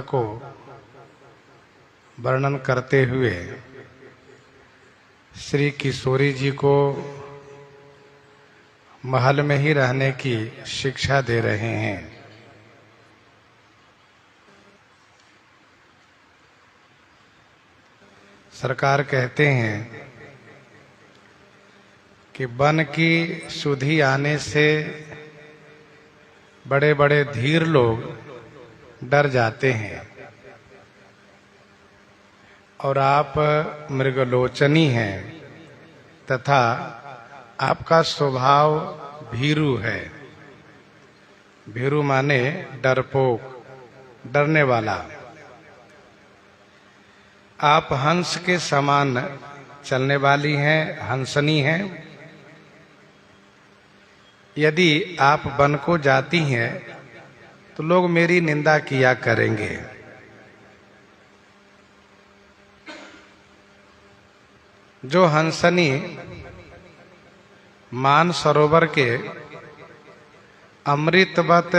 को वर्णन करते हुए श्री किशोरी जी को महल में ही रहने की शिक्षा दे रहे हैं। सरकार कहते हैं कि वन की सुधि आने से बड़े बड़े धीर लोग डर जाते हैं और आप मृगलोचनी हैं तथा आपका स्वभाव भीरु है। भीरु माने डरपोक, डरने वाला। आप हंस के समान चलने वाली हैं, हंसनी हैं। यदि आप वन को जाती हैं तो लोग मेरी निंदा किया करेंगे। जो हंसनी मान सरोवर के अमृतवत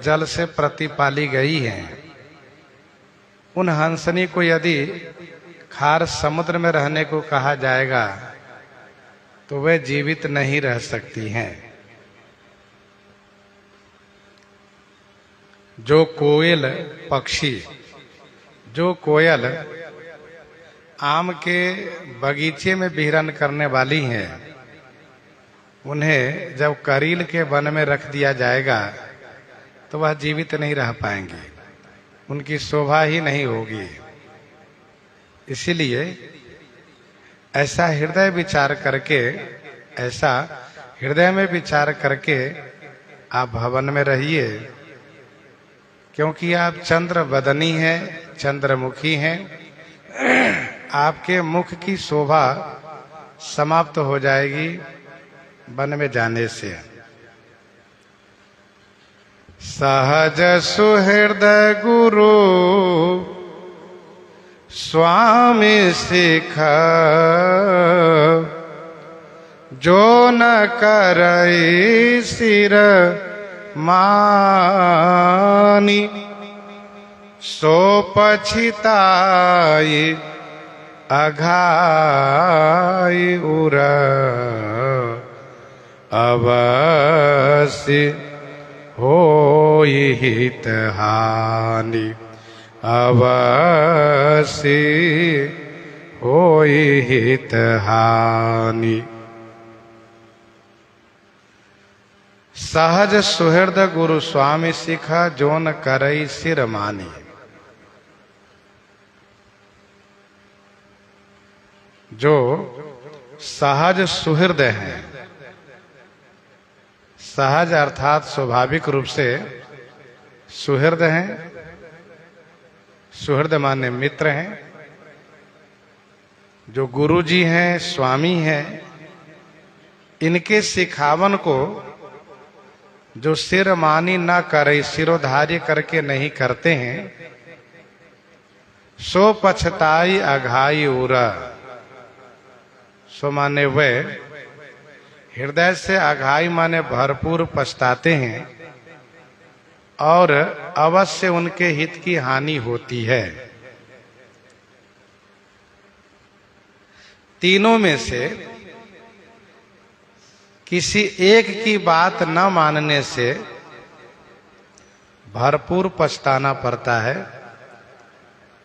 जल से प्रतिपाली गई हैं, उन हंसनी को यदि खार समुद्र में रहने को कहा जाएगा तो वे जीवित नहीं रह सकती हैं। जो कोयल पक्षी, जो कोयल आम के बगीचे में विहरण करने वाली हैं, उन्हें जब करील के वन में रख दिया जाएगा तो वह जीवित नहीं रह पाएंगी, उनकी शोभा ही नहीं होगी। इसीलिए ऐसा हृदय में विचार करके आप भवन में रहिए, क्योंकि आप चंद्र बदनी हैं, चंद्रमुखी हैं। आपके मुख की शोभा समाप्त हो जाएगी वन में जाने से। सहज सुहृदय गुरु स्वामी सिखा, जो न करई सिर मानी, सो पछिताई अघाई उर, अवश्य होई हित हानि, अवश्य होई हित हानि। सहज सुहृद गुरु स्वामी सिखा, जो न करई सिर मानी। जो सहज सुहृद हैं, सहज अर्थात स्वाभाविक रूप से सुहृद हैं। सुहृद माने मित्र हैं। जो गुरु जी हैं, स्वामी हैं, इनके सिखावन को जो सिर मानी न करे, सिरोधार्य करके नहीं करते हैं, सो पछताई अघाई उरा। सो माने वे हृदय से अघाई माने भरपूर पछताते हैं और अवश्य उनके हित की हानि होती है। तीनों में से किसी एक की बात न मानने से भरपूर पछताना पड़ता है।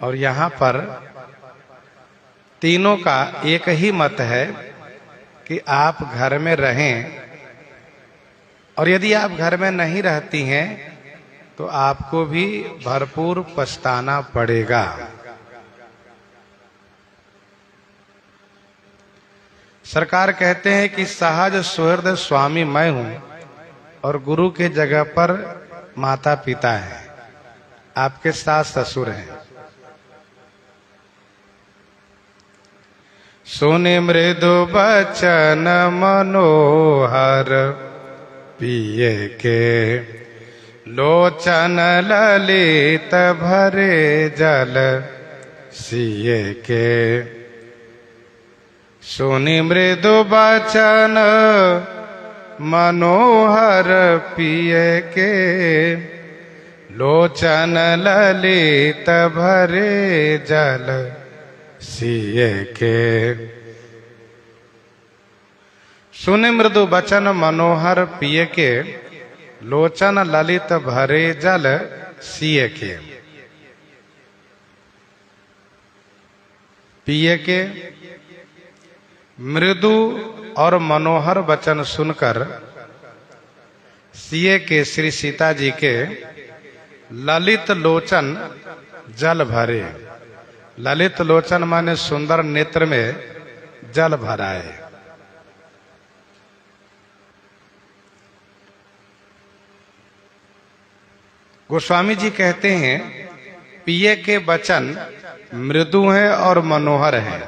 और यहाँ पर तीनों का एक ही मत है कि आप घर में रहें, और यदि आप घर में नहीं रहती हैं तो आपको भी भरपूर पछताना पड़ेगा। सरकार कहते हैं कि सहज सुहृद स्वामी मैं हूं और गुरु के जगह पर माता पिता है, आपके सास ससुर हैं। सुने मृदु बचन मनोहर, पिए के लोचन ललित भरे जल सिए के। सुनि मृदु बचन मनोहर, पिए के लोचन ललित भरे जल सिए के। सुने मृदु बचन मनोहर पिय के, लोचन ललित भरे जल सिए के। पिय के मृदु और मनोहर वचन सुनकर सिए के श्री सीता जी के ललित लोचन जल भरे। ललित लोचन माने सुंदर नेत्र में जल भराए। गोस्वामी जी कहते हैं पिए के वचन मृदु हैं और मनोहर हैं।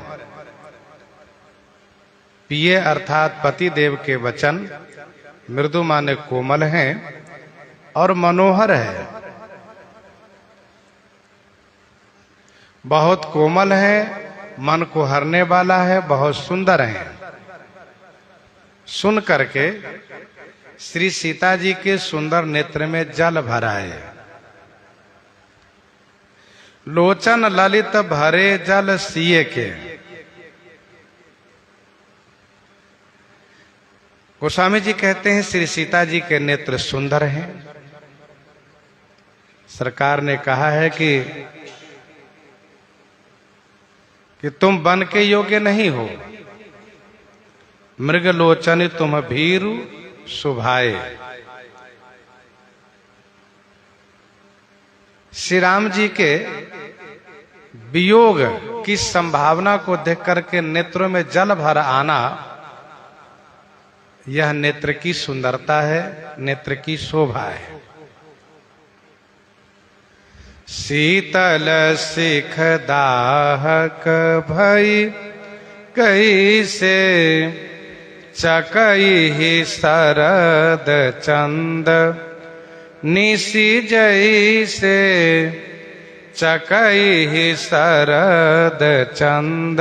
पिए अर्थात पति देव के वचन मृदु माने कोमल हैं और मनोहर है। बहुत कोमल है, मन को हरने वाला है, बहुत सुंदर है। सुन करके श्री सीता जी के सुंदर नेत्र में जल भरा है। लोचन ललित भरे जल सिए के। गोस्वामी जी कहते हैं श्री सीता जी के नेत्र सुंदर हैं। सरकार ने कहा है कि तुम बन के योग्य नहीं हो, मृगलोचन तुम भीरु सुभाए। श्री राम जी के वियोग की संभावना को देख करके नेत्रों में जल भर आना, यह नेत्र की सुंदरता है, नेत्र की शोभा है। शीतल शिख दाहक भई कैसे चकई शरद चंद निशि जैसे चकई शरद चंद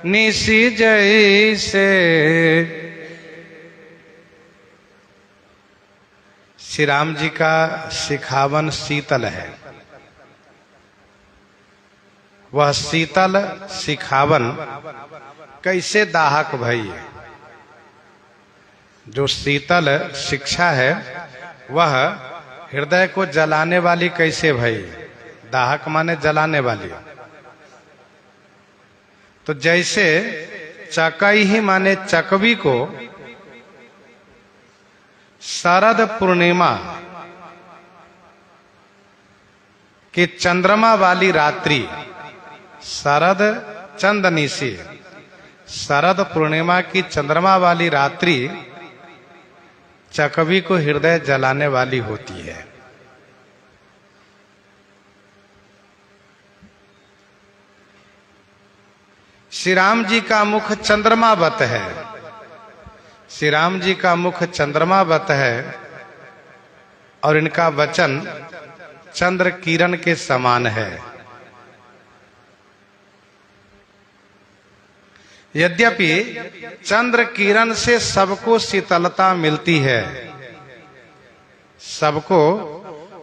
निशि जैसे। श्री राम जी का शिखावन शीतल है। वह शीतल शिखावन कैसे दाहक भई। जो शीतल शिक्षा है वह हृदय को जलाने वाली कैसे भई। दाहक माने जलाने वाली। तो जैसे चकई ही माने चकवी को शरद पूर्णिमा की चंद्रमा वाली रात्रि, शरद चंदनिशी, शरद पूर्णिमा की चंद्रमा वाली रात्रि चकवी को हृदय जलाने वाली होती है। श्री राम जी का मुख चंद्रमावत है। श्री राम जी का मुख चंद्रमावत है और इनका वचन चंद्र किरण के समान है। यद्यपि चंद्र किरण से सबको शीतलता मिलती है, सबको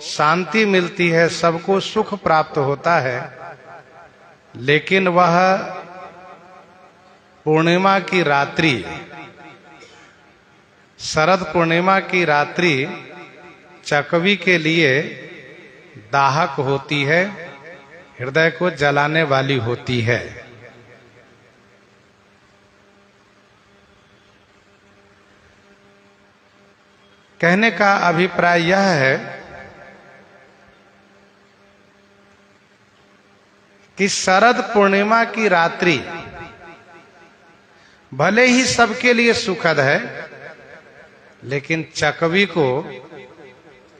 शांति मिलती है, सबको सुख प्राप्त होता है, लेकिन वह पूर्णिमा की रात्रि, शरद पूर्णिमा की रात्रि चकवी के लिए दाहक होती है, हृदय को जलाने वाली होती है। कहने का अभिप्राय यह है कि शरद पूर्णिमा की रात्रि भले ही सबके लिए सुखद है, लेकिन चकवी को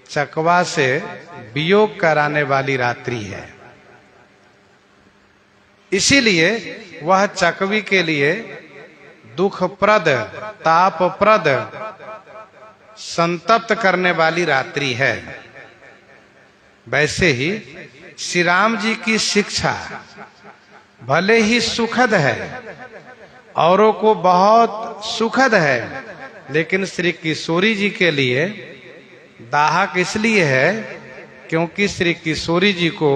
चकवा से वियोग कराने वाली रात्रि है। इसीलिए वह चकवी के लिए दुखप्रद, तापप्रद, संतप्त करने वाली रात्रि है। वैसे ही श्री राम जी की शिक्षा भले ही सुखद है, औरों को बहुत सुखद है, लेकिन श्री किशोरी जी के लिए दाहक इसलिए है क्योंकि श्री किशोरी जी को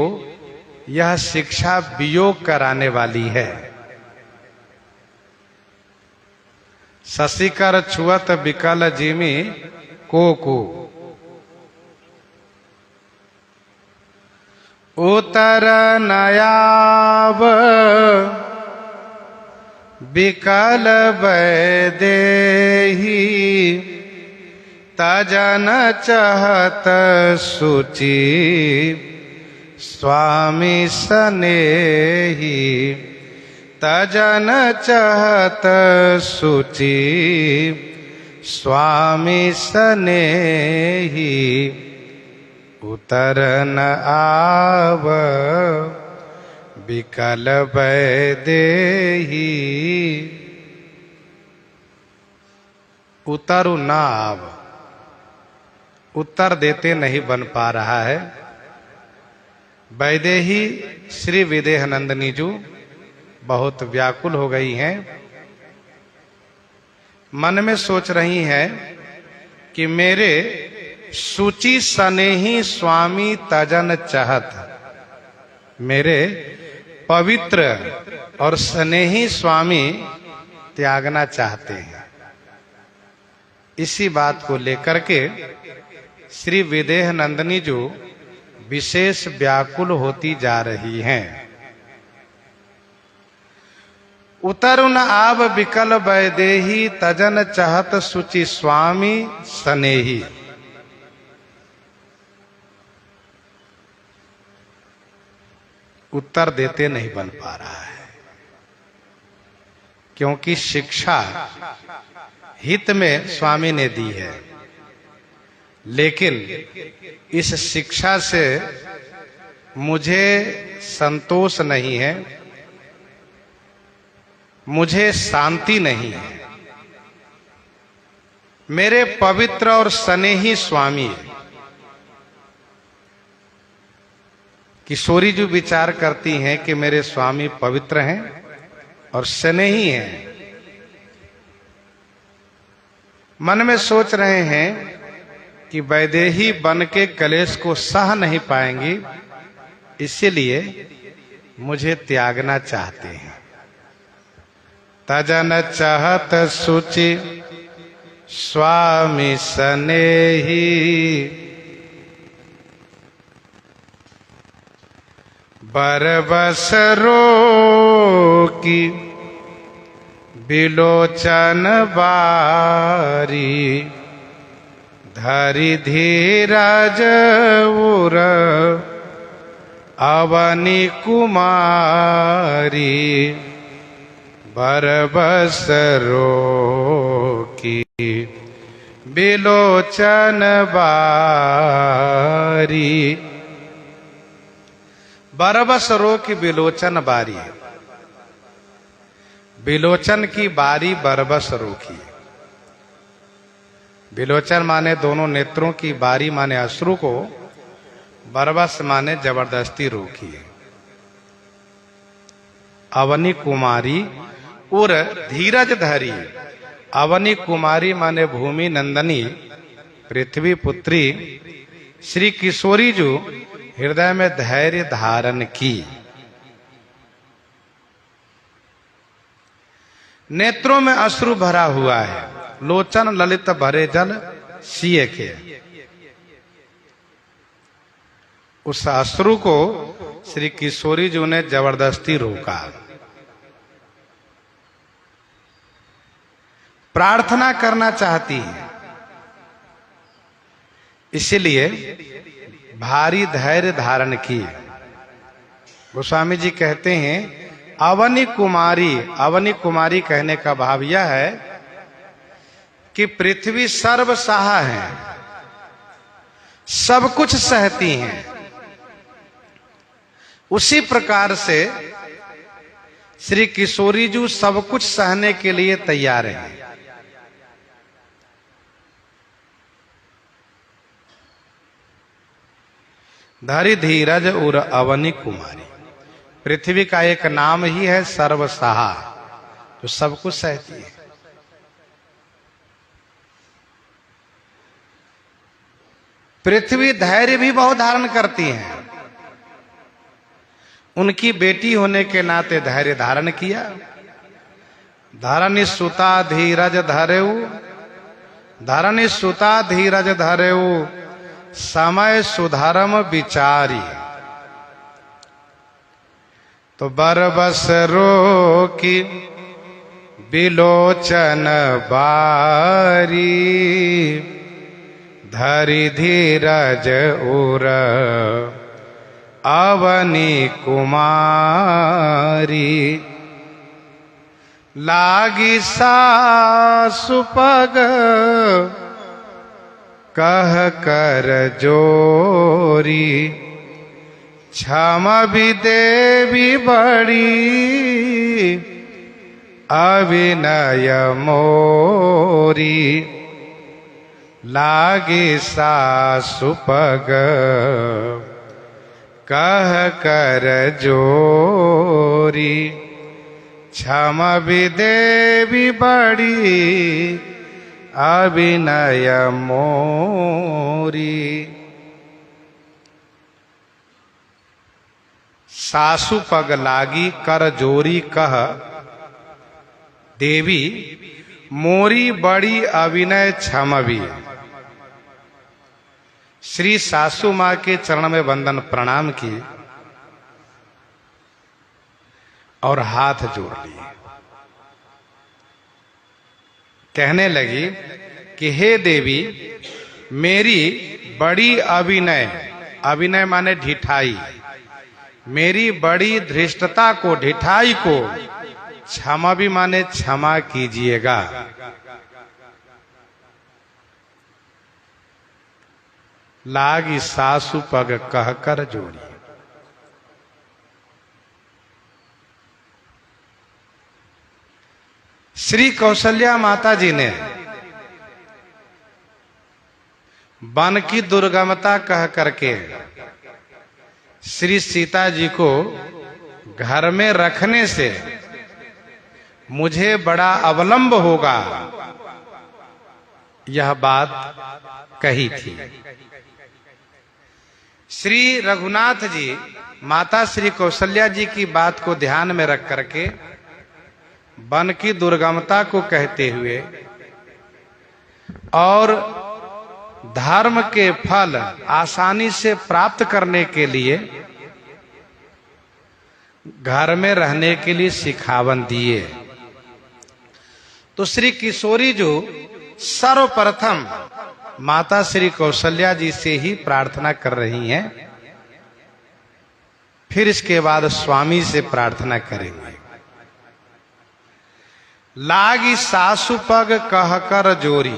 यह शिक्षा वियोग कराने वाली है। शशिकर छुअत बिकल जिमी को उतर नयाव बिकल बैदेही तजन चहत सुचि स्वामी सनेही तजन चहत सुचि स्वामी सनेही उतरन आव बिकल बैदेही। उतरु न आव, उत्तर देते नहीं बन पा रहा है। वैदेही श्री विदेहनंदिनी जी बहुत व्याकुल हो गई हैं। मन में सोच रही हैं कि मेरे सुचि सनेही स्वामी तजन चाहत, मेरे पवित्र और स्नेही स्वामी त्यागना चाहते हैं। इसी बात को लेकर के श्री विदेहनंदिनी जी विशेष व्याकुल होती जा रही हैं। उतरुन आब बिकल वैदेही तजन चाहत सुचि स्वामी स्नेही। उत्तर देते नहीं बन पा रहा है, क्योंकि शिक्षा हित में स्वामी ने दी है, लेकिन इस शिक्षा से मुझे संतोष नहीं है, मुझे शांति नहीं है। मेरे पवित्र और स्नेही स्वामी किशोरी जी विचार करती हैं कि मेरे स्वामी पवित्र हैं और स्नेही हैं। मन में सोच रहे हैं कि वैदेही बन के कलेश को सह नहीं पाएंगी, इसीलिए मुझे त्यागना चाहते हैं। तजन चाहत सुचि स्वामी स्नेही बरबस रोकी बिलोचन बारी धरि धीरज उर अवनी कुमारी बरबस रोकी बिलोचन बारी। बरबस रो की बिलोचन बारी, बिलोचन की बारी बरबस रोकी। बिलोचन माने दोनों नेत्रों की, बारी माने अश्रु को, बरबस माने जबरदस्ती रोकी। अवनी कुमारी उर धीरज धरी। अवनी कुमारी माने भूमि नंदनी पृथ्वी पुत्री श्री किशोरी जी हृदय में धैर्य धारण की। नेत्रों में अश्रु भरा हुआ है, लोचन ललित भरे जल सिए के। उस अश्रु को श्री किशोरी जी ने जबरदस्ती रोका। प्रार्थना करना चाहती है, इसलिए भारी धैर्य धारण की। गोस्वामी जी कहते हैं अवनी कुमारी। अवनी कुमारी कहने का भाव यह है कि पृथ्वी सर्वसहा है, सब कुछ सहती हैं। उसी प्रकार से श्री किशोरी जी सब कुछ सहने के लिए तैयार हैं। धरि धीरज उर अवनी कुमारी। पृथ्वी का एक नाम ही है सर्वसहा, जो सब कुछ सहती है। पृथ्वी धैर्य भी बहुत धारण करती है। उनकी बेटी होने के नाते धैर्य धारण किया। धरणी सुता धीरज धरेऊ, धरणी सुता धीरज धरेऊ, समय सुधर्म विचारी। तो बरबस रोकी बिलोचन बारी, धरि धीरज उर अवनी कुमारी। लागी सासु पग कह कर जोरी, क्षमा भी देवी बड़ी अविनय मोरी। लागी सासु पग कह कर जोरी, क्षमा भी देवी बड़ी अविनय मोरी। सासु पग लागी कर जोरी कह देवी, मोरी बड़ी अविनय क्षमवी। श्री सासू मां के चरण में वंदन प्रणाम किए और हाथ जोड़ लिए। कहने लगी कि हे देवी, मेरी बड़ी अविनय, अविनय माने ढिठाई, मेरी बड़ी धृष्टता को, ढिठाई को क्षमा भी माने क्षमा कीजिएगा। लागी सासु पग कह कर जोड़ी। श्री कौशल्या माता जी ने वन की दुर्गमता कह करके श्री सीता जी को घर में रखने से मुझे बड़ा अवलंब होगा, यह बात कही थी। श्री रघुनाथ जी माता श्री कौशल्या जी की बात को ध्यान में रख करके वन की दुर्गमता को कहते हुए और धर्म के फल आसानी से प्राप्त करने के लिए घर में रहने के लिए सिखावन दिए। तो श्री किशोरी जो सर्वप्रथम माता श्री कौशल्या जी से ही प्रार्थना कर रही हैं, फिर इसके बाद स्वामी से प्रार्थना करेंगे। लागी सासु पग कह कर जोरी।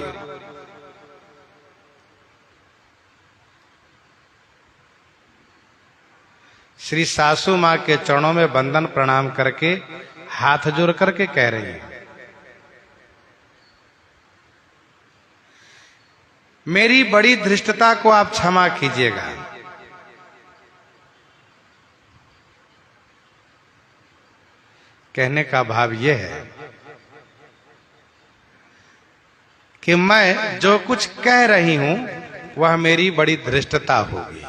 श्री सासू मां के चरणों में वंदन प्रणाम करके हाथ जोड़ करके कह रही हैं, मेरी बड़ी धृष्टता को आप क्षमा कीजिएगा। कहने का भाव यह है कि मैं जो कुछ कह रही हूं वह मेरी बड़ी धृष्टता होगी।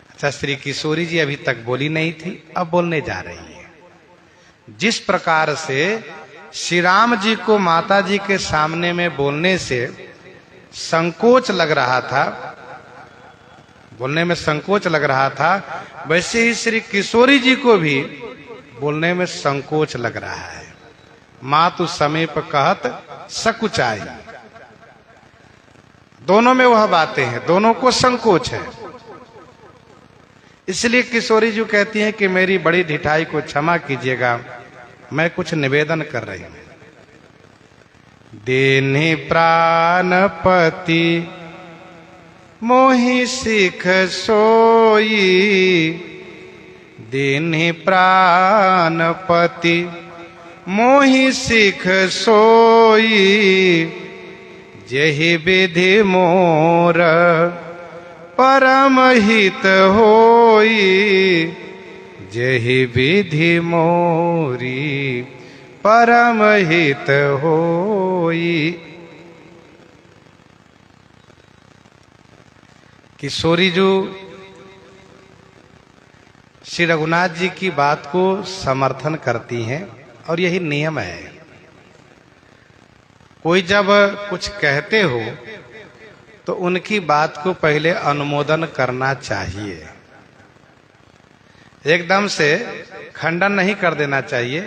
अच्छा, श्री किशोरी जी अभी तक बोली नहीं थी, अब बोलने जा रही है। जिस प्रकार से श्री राम जी को माता जी के सामने में बोलने से संकोच लग रहा था, बोलने में संकोच लग रहा था, वैसे ही श्री किशोरी जी को भी बोलने में संकोच लग रहा है। मातु समीप कहत सकुचाई, दोनों में वह बातें हैं, दोनों को संकोच है। इसलिए किशोरी जी कहती हैं कि मेरी बड़ी ढिठाई को क्षमा कीजिएगा, मैं कुछ निवेदन कर रही हूं। देने प्राणपति मोहि सिख सोई, देने प्राणपति मोहि सिख सोई, जेहि विधि मोर परम हित होई, जेहि विधि मोरी परम हित होई। किशोरी जी श्री रघुनाथ जी की बात को समर्थन करती हैं और यही नियम है। कोई जब कुछ कहते हो तो उनकी बात को पहले अनुमोदन करना चाहिए, एकदम से खंडन नहीं कर देना चाहिए।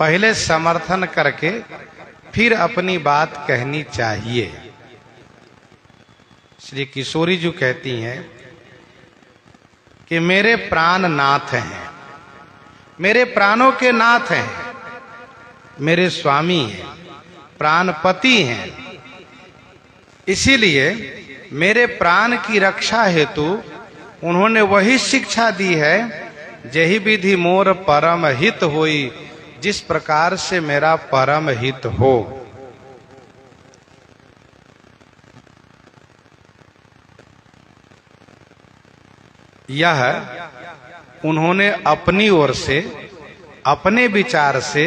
पहले समर्थन करके फिर अपनी बात कहनी चाहिए। श्री किशोरी जी कहती हैं कि मेरे प्राण नाथ हैं, मेरे प्राणों के नाथ हैं, मेरे स्वामी हैं, प्राणपति हैं। इसीलिए मेरे प्राण की रक्षा हेतु उन्होंने वही शिक्षा दी है, जही विधि मोर परम हित होई, जिस प्रकार से मेरा परम हित हो। यह उन्होंने अपनी ओर से अपने विचार से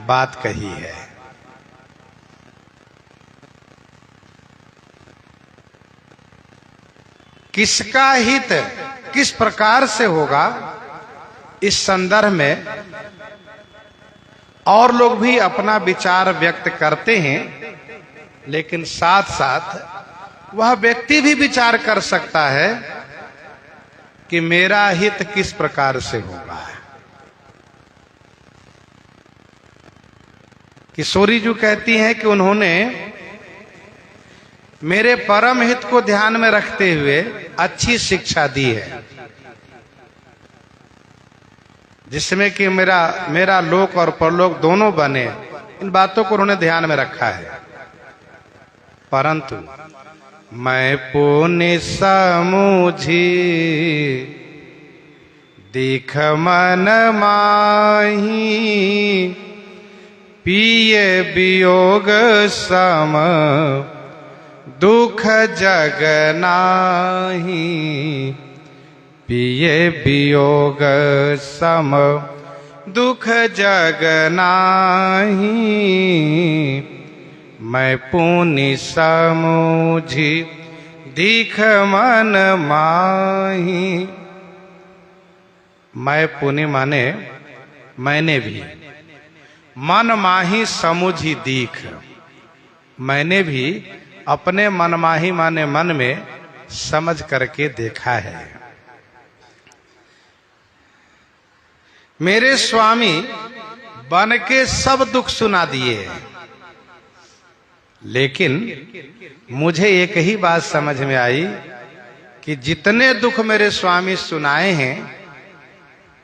बात कही है। किसका हित किस प्रकार से होगा, इस संदर्भ में और लोग भी अपना विचार व्यक्त करते हैं, लेकिन साथ साथ वह व्यक्ति भी विचार कर सकता है कि मेरा हित किस प्रकार से होगा। किशोरी जी कहती हैं कि उन्होंने मेरे परम हित को ध्यान में रखते हुए अच्छी शिक्षा दी है, जिसमें कि मेरा लोक और परलोक दोनों बने। इन बातों को उन्होंने ध्यान में रखा है। परंतु मैं पुण्य समूझी दिख मन माही, पिए वियोग सम दुख जग नाही, पिए वियोग सम दुख जग नाही, मैं पुण्य समूझी दिख मन माही। मैं पुण्य माने मैंने भी, मन माही समूझी दीख, मैंने भी अपने मन माही माने मन में समझ करके देखा है। मेरे स्वामी बन के सब दुख सुना दिए, लेकिन मुझे एक ही बात समझ में आई कि जितने दुख मेरे स्वामी सुनाए हैं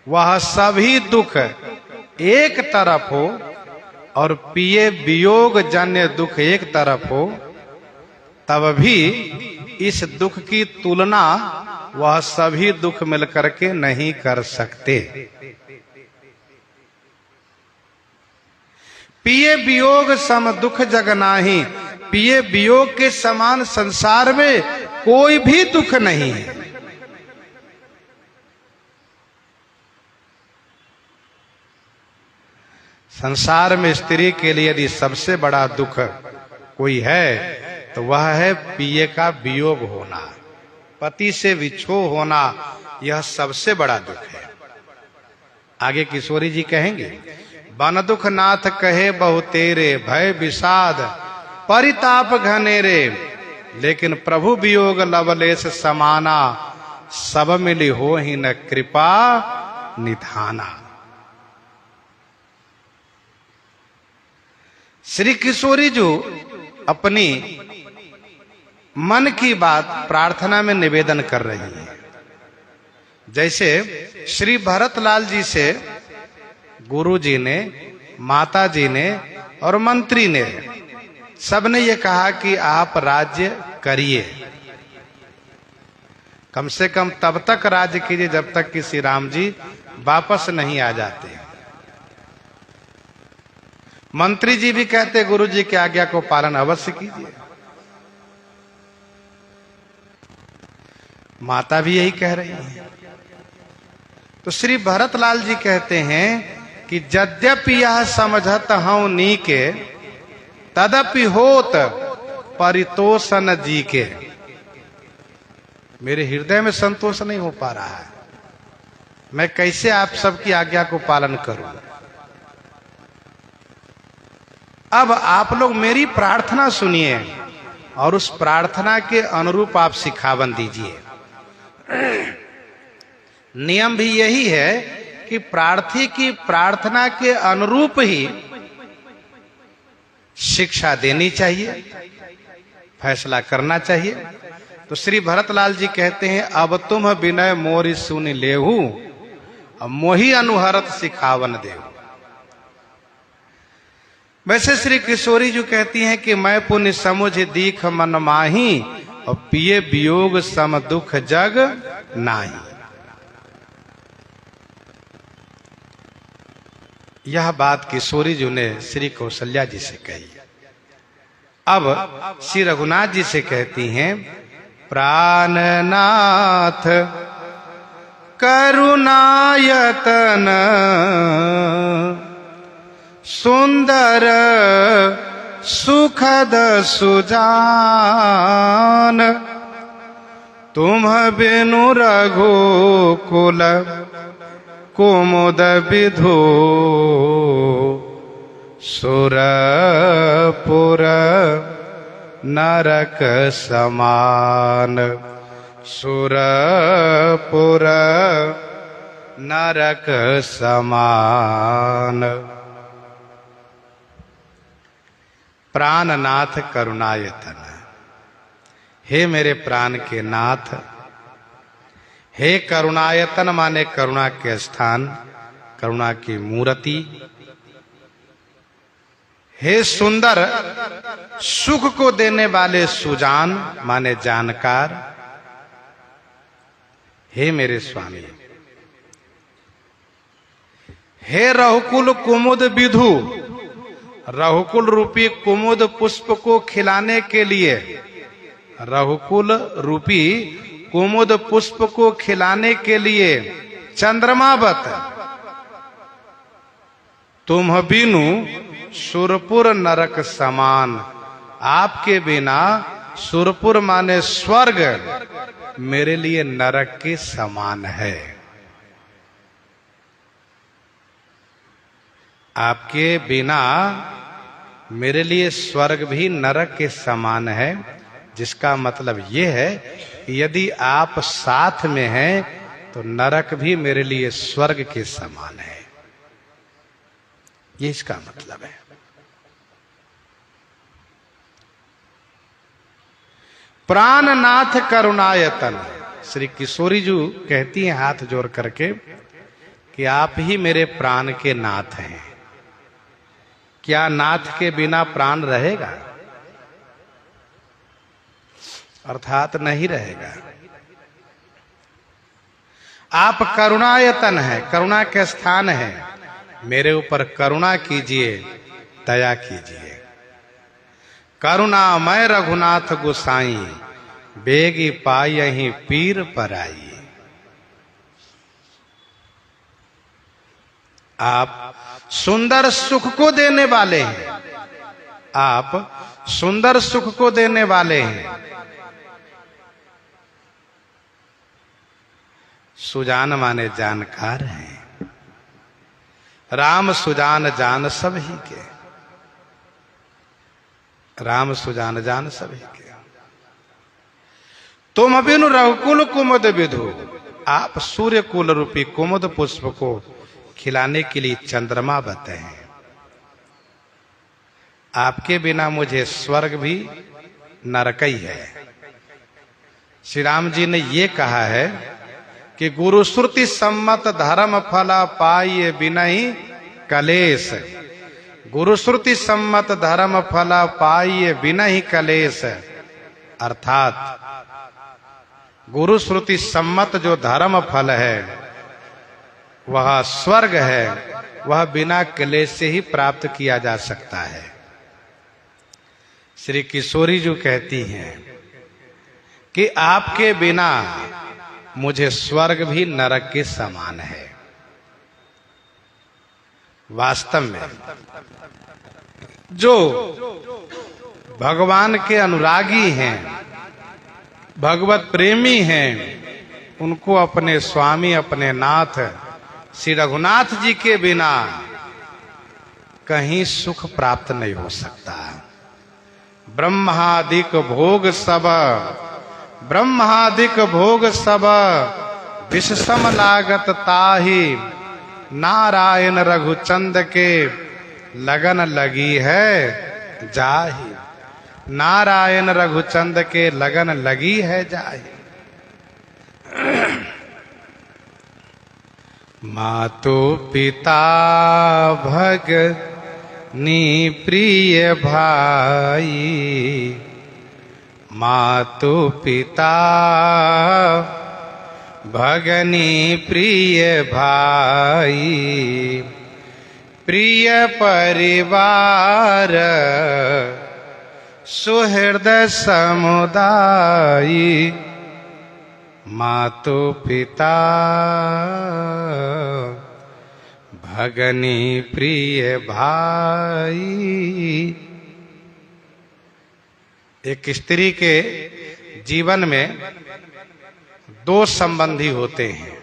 वह सभी दुख एक तरफ हो और पिए वियोग जन्य दुख एक तरफ हो, तब भी इस दुख की तुलना वह सभी दुख मिलकर के नहीं कर सकते। पिए वियोग सम दुख जग नाही, पिए वियोग के समान संसार में कोई भी दुख नहीं है। संसार में स्त्री के लिए यदि सबसे बड़ा दुख कोई है तो वह है पिए का वियोग होना, पति से विछोह होना, यह सबसे बड़ा दुख है। आगे किशोरी जी कहेंगे, बन दुख नाथ कहे बहु तेरे, भय विषाद परिताप घनेरे, लेकिन प्रभु वियोग लवलेश समाना, सब मिली हो ही न कृपा निधाना। श्री किशोरी जी अपनी मन की बात प्रार्थना में निवेदन कर रही है। जैसे श्री भरतलाल जी से गुरु जी ने, माता जी ने और मंत्री ने सबने ये कहा कि आप राज्य करिए, कम से कम तब तक राज्य कीजिए जब तक कि श्री राम जी वापस नहीं आ जाते। मंत्री जी भी कहते गुरु जी की आज्ञा को पालन अवश्य कीजिए। माता भी यही कह रही है। तो श्री भरतलाल जी कहते हैं कि यद्यपि यह समझत हूं नीके, तदपि होत परितोषण जी के। मेरे हृदय में संतोष नहीं हो पा रहा है। मैं कैसे आप सबकी आज्ञा को पालन करूं? अब आप लोग मेरी प्रार्थना सुनिए और उस प्रार्थना के अनुरूप आप सिखावन दीजिए। नियम भी यही है कि प्रार्थी की प्रार्थना के अनुरूप ही शिक्षा देनी चाहिए, फैसला करना चाहिए। तो श्री भरतलाल जी कहते हैं, अब तुम विनय मोरि सुनि लेहू, अब मोहि अनुहरत सिखावन देहू। वैसे श्री किशोरी जी कहती हैं कि मैं पुण्य समुझ दीख मन माही, और पिए वियोग सम दुख जग नाही। यह बात किशोरी जी ने श्री कौशल्या जी से कही। अब श्री रघुनाथ जी से कहती हैं, प्राणनाथ करुणायतन सुंदर सुखद सुजान, तुम बिनु रघुकुल कुमुद विधु, सुरपुर नरक समान, सुरपुर नरक समान। प्राणनाथ करुणायतन, हे मेरे प्राण के नाथ, हे करुणायतन माने करुणा के स्थान, करुणा की मूर्ति, हे सुंदर सुख को देने वाले सुजान माने जानकार, हे मेरे स्वामी, हे रघुकुल कुमुद विधु, रघुकुल रूपी कुमुद पुष्प को खिलाने के लिए, रघुकुल रूपी कुमुद पुष्प को खिलाने के लिए चंद्रमावत तुम बिनु सुरपुर नरक समान, आपके बिना सुरपुर माने स्वर्ग मेरे लिए नरक के समान है। आपके बिना मेरे लिए स्वर्ग भी नरक के समान है, जिसका मतलब यह है कि यदि आप साथ में हैं तो नरक भी मेरे लिए स्वर्ग के समान है। ये इसका मतलब है। प्राणनाथ करुणायतन, श्री किशोरी जी कहती हैं हाथ जोड़ करके कि आप ही मेरे प्राण के नाथ हैं। क्या नाथ के बिना प्राण रहेगा? अर्थात नहीं रहेगा। आप करुणायतन हैं, करुणा के स्थान हैं, मेरे ऊपर करुणा कीजिए, दया कीजिए। करुणामय रघुनाथ गोसाई, बेगी पायहि पीर पराई। आप सुंदर सुख को देने वाले हैं, आप सुंदर सुख को देने वाले हैं। सुजान माने जानकार हैं, राम सुजान जान सभी के, राम सुजान जान सभी के। तुम बिनु रघुकुल कुमुद विधु, आप सूर्य कुल रूपी कुमुद पुष्प को खिलाने के लिए चंद्रमा बते हैं। आपके बिना मुझे स्वर्ग भी नरकई है। श्री राम जी ने ये कहा है कि गुरु श्रुति सम्मत धर्म फला पाइए बिनहि कलेश, गुरु श्रुति सम्मत धर्म फला पाइए बिनहि कलेश। अर्थात गुरु श्रुति सम्मत जो धर्म फल है वह स्वर्ग है, वह बिना क्लेश से ही प्राप्त किया जा सकता है। श्री किशोरी जी कहती हैं कि आपके बिना मुझे स्वर्ग भी नरक के समान है। वास्तव में जो भगवान के अनुरागी हैं, भगवत प्रेमी हैं, उनको अपने स्वामी अपने नाथ श्री रघुनाथ जी के बिना कहीं सुख प्राप्त नहीं हो सकता। ब्रह्मादिक भोग सब, ब्रह्मादिक भोग सब विष सम लागत ताहि, नारायण रघुचंद के लगन लगी है जाहि। नारायण रघुचंद के लगन लगी है जाहि। मातो पिता भगनी प्रिय भाई, मातो पिता भगनी प्रिय भाई, प्रिय परिवार सुहृदय समुदाय, मातो पिता भगनी प्रिय भाई। एक स्त्री के जीवन में दो संबंधी होते हैं,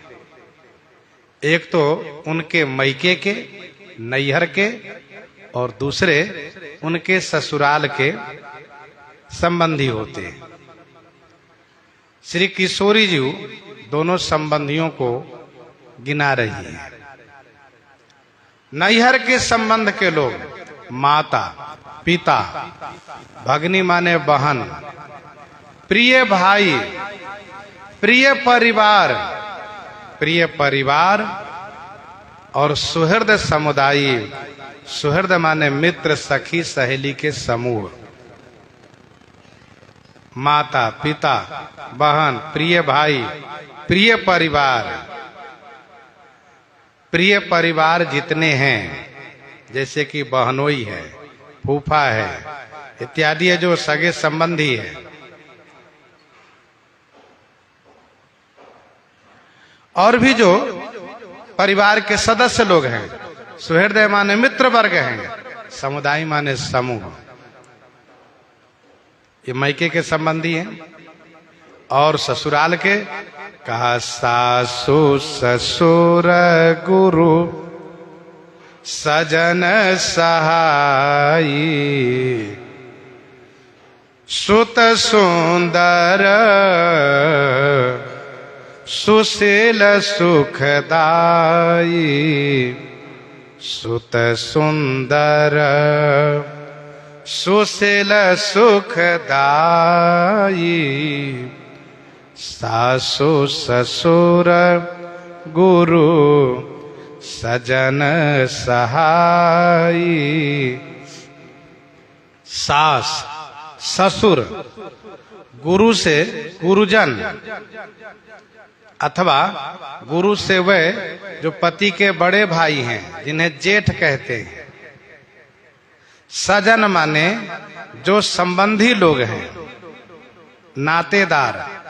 एक तो उनके मैके के नैहर के और दूसरे उनके ससुराल के संबंधी होते हैं। श्री किशोरी जी दोनों संबंधियों को गिना रही है। नैहर के संबंध के लोग माता पिता, भगनी माने बहन, प्रिय भाई, प्रिय परिवार, प्रिय परिवार और सुहृद समुदाय। सुहृद माने मित्र सखी सहेली के समूह। माता पिता बहन, प्रिय भाई, प्रिय परिवार। प्रिय परिवार जितने हैं, जैसे कि बहनोई है, फूफा है इत्यादि है, जो सगे संबंधी है। और भी जो परिवार के सदस्य लोग हैं, सुहृदय माने मित्र वर्ग हैं, समुदाय माने समूह। ये मैके के संबंधी हैं। और ससुराल के कहा सासु ससुर गुरु सजन सहाई, सुत सुंदर सुशील सुखदाई, सुत सुंदर सुशील सुखदाई, सासु ससुर गुरु सजन सहाई। सास ससुर, गुरु से गुरुजन अथवा गुरु से वे जो पति के बड़े भाई हैं, जिन्हें जेठ कहते हैं। सजन माने जो संबंधी लोग हैं, नातेदार,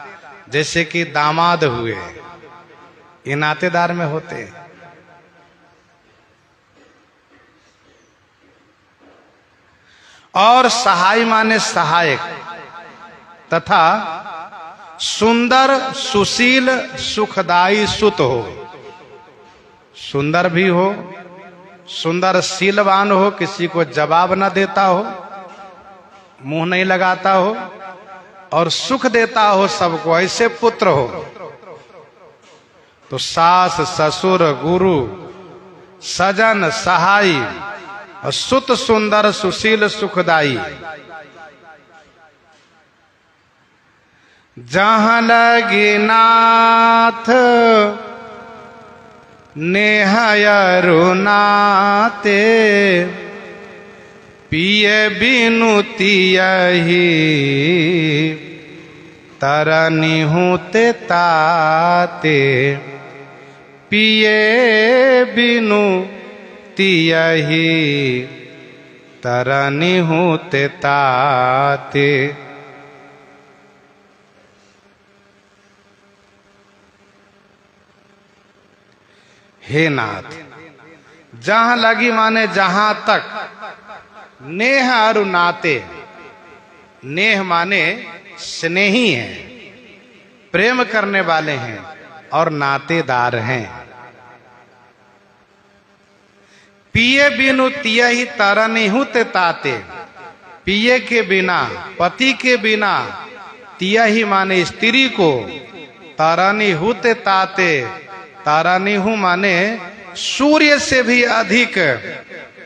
जैसे कि दामाद हुए, ये नातेदार में होते हैं। और सहाय माने सहायक तथा सुंदर सुशील सुखदाई सुत हो। सुंदर भी हो, सुंदर शीलवान हो, किसी को जवाब न देता हो, मुंह नहीं लगाता हो और सुख देता हो सबको, ऐसे पुत्र हो। तो सास ससुर गुरु सजन सहाय और सुत सुंदर सुशील सुखदाई। जहां लगी नाथ नेह अरुनाते, पिए बिनुती यही तरनी होते ताते, पिए बिनुती यही तरनी होते ताते। हे नाथ, जहां लगी माने जहां तक, नेह अरु नाते, नेह माने स्नेही है, प्रेम करने वाले हैं और नातेदार हैं। पिए बिनु तिया ही तरनी हुते ताते, पिए के बिना, पति के बिना, तिया ही माने स्त्री को, तारानी हुते ताते, तारानी हूं माने सूर्य से भी अधिक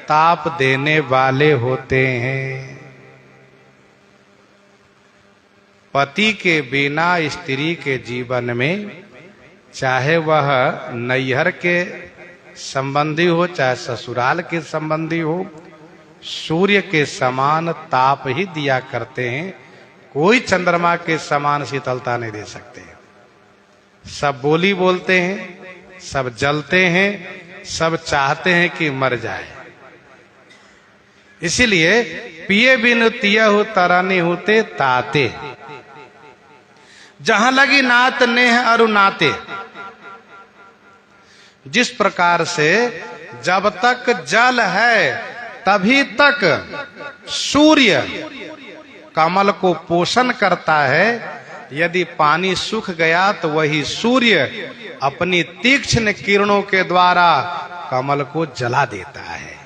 ताप देने वाले होते हैं। पति के बिना स्त्री के जीवन में, चाहे वह नैहर के संबंधी हो चाहे ससुराल के संबंधी हो, सूर्य के समान ताप ही दिया करते हैं। कोई चंद्रमा के समान शीतलता नहीं दे सकते। सब बोली बोलते हैं, सब जलते हैं, सब चाहते हैं कि मर जाए। इसीलिए पिए बिनु तिया हो तरानी होते ताते, जहां लगी नात नेह अरु नाते। जिस प्रकार से जब तक जल है तभी तक सूर्य कमल को पोषण करता है, यदि पानी सूख गया तो वही सूर्य अपनी तीक्ष्ण किरणों के द्वारा कमल को जला देता है।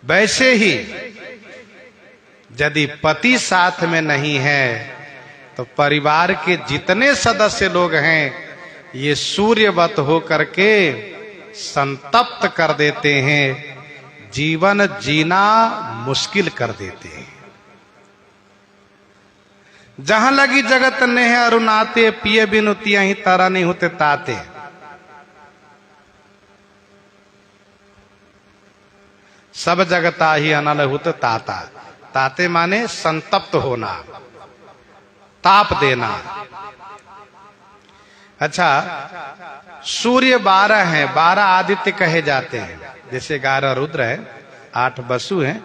वैसे ही यदि पति साथ में नहीं है तो परिवार के जितने सदस्य लोग हैं ये सूर्यवत होकर के संतप्त कर देते हैं, जीवन जीना मुश्किल कर देते हैं। जहां लगी जगत नेह अरु नाते, पिए बिनु तिया ही तारा नहीं होते ताते। सब जगता ही अनल हुत ताता। ताते माने संतप्त होना, ताप देना। अच्छा, सूर्य 12 हैं, 12 आदित्य कहे जाते हैं। जैसे 11 रुद्र है, 8 वसु हैं,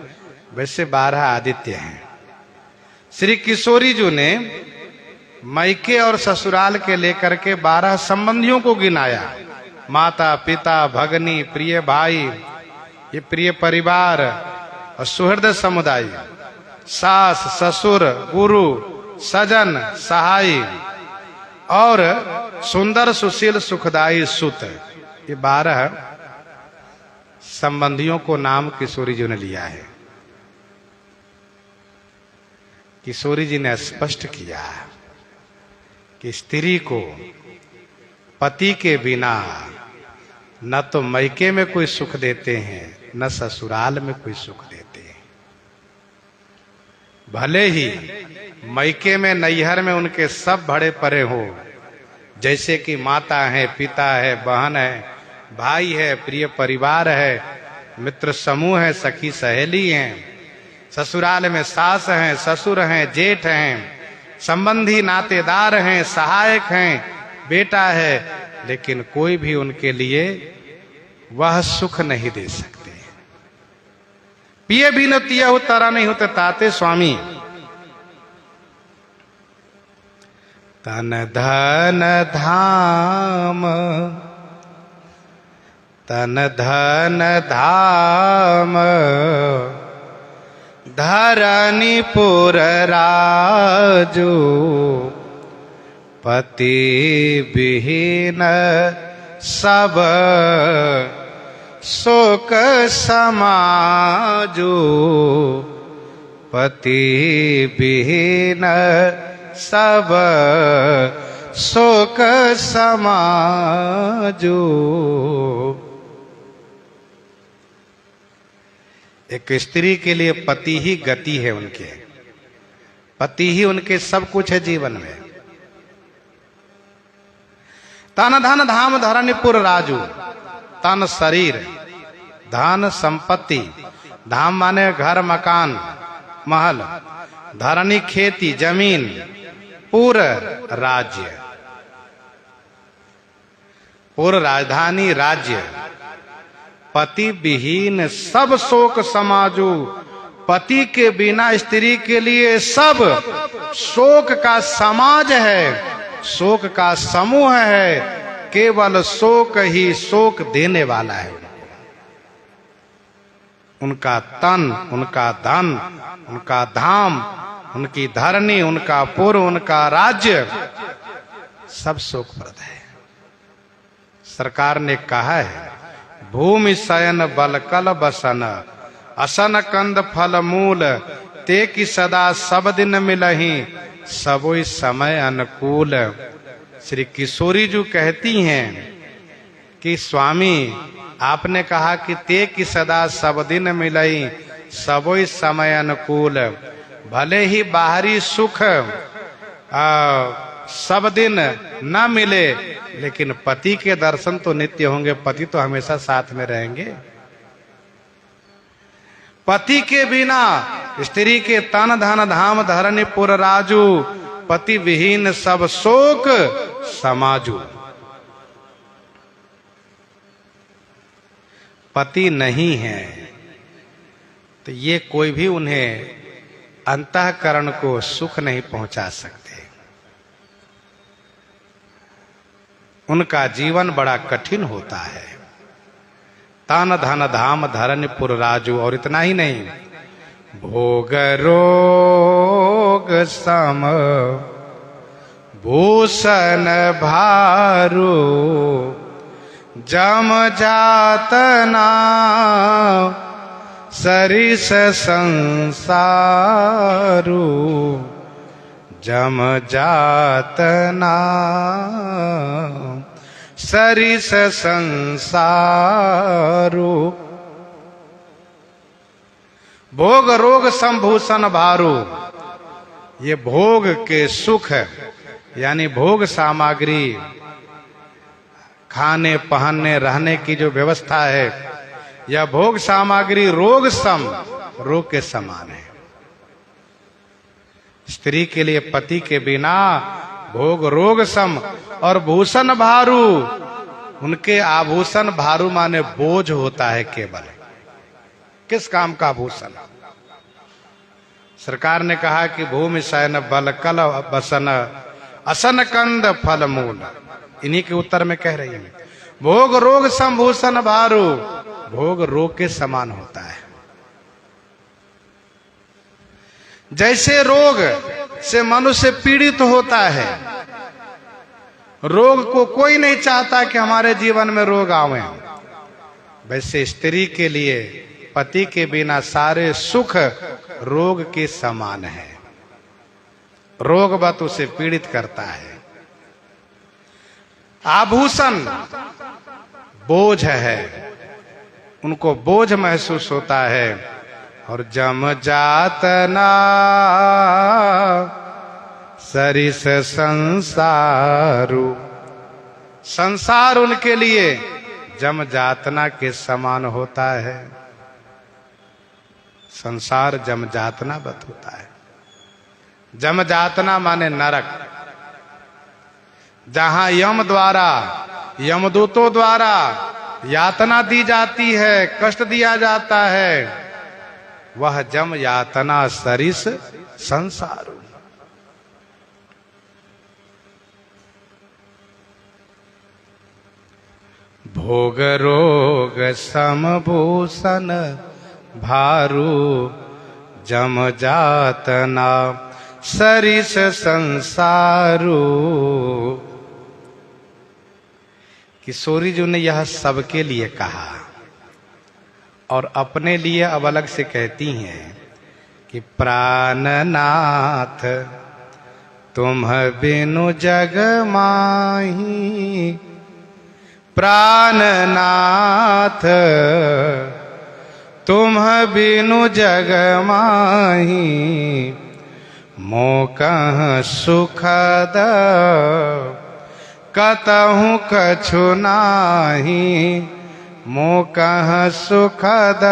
वैसे 12 आदित्य हैं। श्री किशोरी जी ने मायके और ससुराल के लेकर के 12 संबंधियों को गिनाया। माता पिता भगनी प्रिय भाई, ये प्रिय परिवार और सुहृद समुदाय, सास ससुर गुरु सजन सहाय और सुंदर सुशील सुखदाई सुत, ये 12 संबंधियों को नाम किशोरी जी ने लिया है। किशोरी जी ने स्पष्ट किया कि स्त्री को पति के बिना न तो मायके में कोई सुख देते हैं न ससुराल में कोई सुख देते हैं। भले ही मायके में नैहर में उनके सब भड़े पड़े हो, जैसे कि माता है, पिता है, बहन है, भाई है, प्रिय परिवार है, मित्र समूह है, सखी सहेली हैं, ससुराल में सास हैं, ससुर हैं, जेठ हैं, संबंधी नातेदार हैं, सहायक हैं, बेटा है, लेकिन कोई भी उनके लिए वह सुख नहीं दे सकते। पिए बिनु तिया हो तारा नहीं होते ताते। स्वामी तन धन धाम, तन धन धाम, धरणीपुर राजू, पति विहीन सब शोक समाजू, पति विहीन सब शोक समाजू। एक स्त्री के लिए पति ही गति है, उनके पति ही उनके सब कुछ है जीवन में। तन धन धाम धरणीपुर राजू, तन शरीर, धन संपत्ति, धाम माने घर मकान महल, धरणी खेती जमीन, पूर्ण राज्य, पूर्ण राजधानी राज्य, पति विहीन सब शोक समाजू, पति के बिना स्त्री के लिए सब शोक का समाज है, शोक का समूह है, केवल शोक ही शोक देने वाला है। उनका तन, उनका धन, उनका धाम, उनकी धरनी, उनका पुर, उनका राज्य सब सुखप्रद है। सरकार ने कहा है, भूमि शयन बलकल बसन, असन कंद फल मूल, ते की सदा सब दिन मिलही, सबोई समय अनुकूल। श्री किशोरी जी कहती हैं कि स्वामी आपने कहा कि ते की सदा सब दिन मिलही, सबोई समय अनुकूल। भले ही बाहरी सुख सब दिन न मिले, लेकिन पति के दर्शन तो नित्य होंगे, पति तो हमेशा साथ में रहेंगे। पति के बिना स्त्री के तन धन धाम धरनी पुर राजू, पति विहीन सब शोक समाजू। पति नहीं है तो ये कोई भी उन्हें अंतःकरण को सुख नहीं पहुंचा सकते। उनका जीवन बड़ा कठिन होता है। तन धन धाम धरन पुर राजू। और इतना ही नहीं, भोग रोग सम भूषण भारू, जम जातना सरिस संसारू, जम जातना सरिस संसारू। भोग रोग संभूषण भारू, ये भोग के सुख यानी भोग सामग्री, खाने पहनने रहने की जो व्यवस्था है, यह भोग सामग्री रोग सम, रोग के समान है। स्त्री के लिए पति के बिना भोग रोग सम और भूषण भारू, उनके आभूषण भारू माने बोझ होता है केवल। किस काम का भूषण? सरकार ने कहा कि भूमि शयन बलकल बसन, असन कंद फल मूल। इन्हीं के उत्तर में कह रही है, भोग रोग संभूषण भारू, भोग रोग के समान होता है। जैसे रोग से मनुष्य पीड़ित होता है, रोग को कोई नहीं चाहता कि हमारे जीवन में रोग आवे, वैसे स्त्री के लिए पति के बिना सारे सुख रोग के समान है। रोग बत उसे पीड़ित करता है। आभूषण बोझ है, उनको बोझ महसूस होता है। और जम जातना सरिस संसारू, संसार उनके लिए जम जातना के समान होता है। संसार जम जातना बत होता है। जम जातना माने नरक, जहां यम द्वारा, यमदूतों द्वारा यातना दी जाती है, कष्ट दिया जाता है, वह जम यातना सरिस संसारू। भोग रोग समभूषण भारू, जम जातना सरिस संसारू। किशोरी जी ने यह सबके लिए कहा और अपने लिए अब अलग से कहती हैं कि प्राणनाथ तुम बिनु जग माही, प्राणनाथ तुम बिनु जग माही, मोकह सुखद कतहु कछु नाही, मोकह सुखद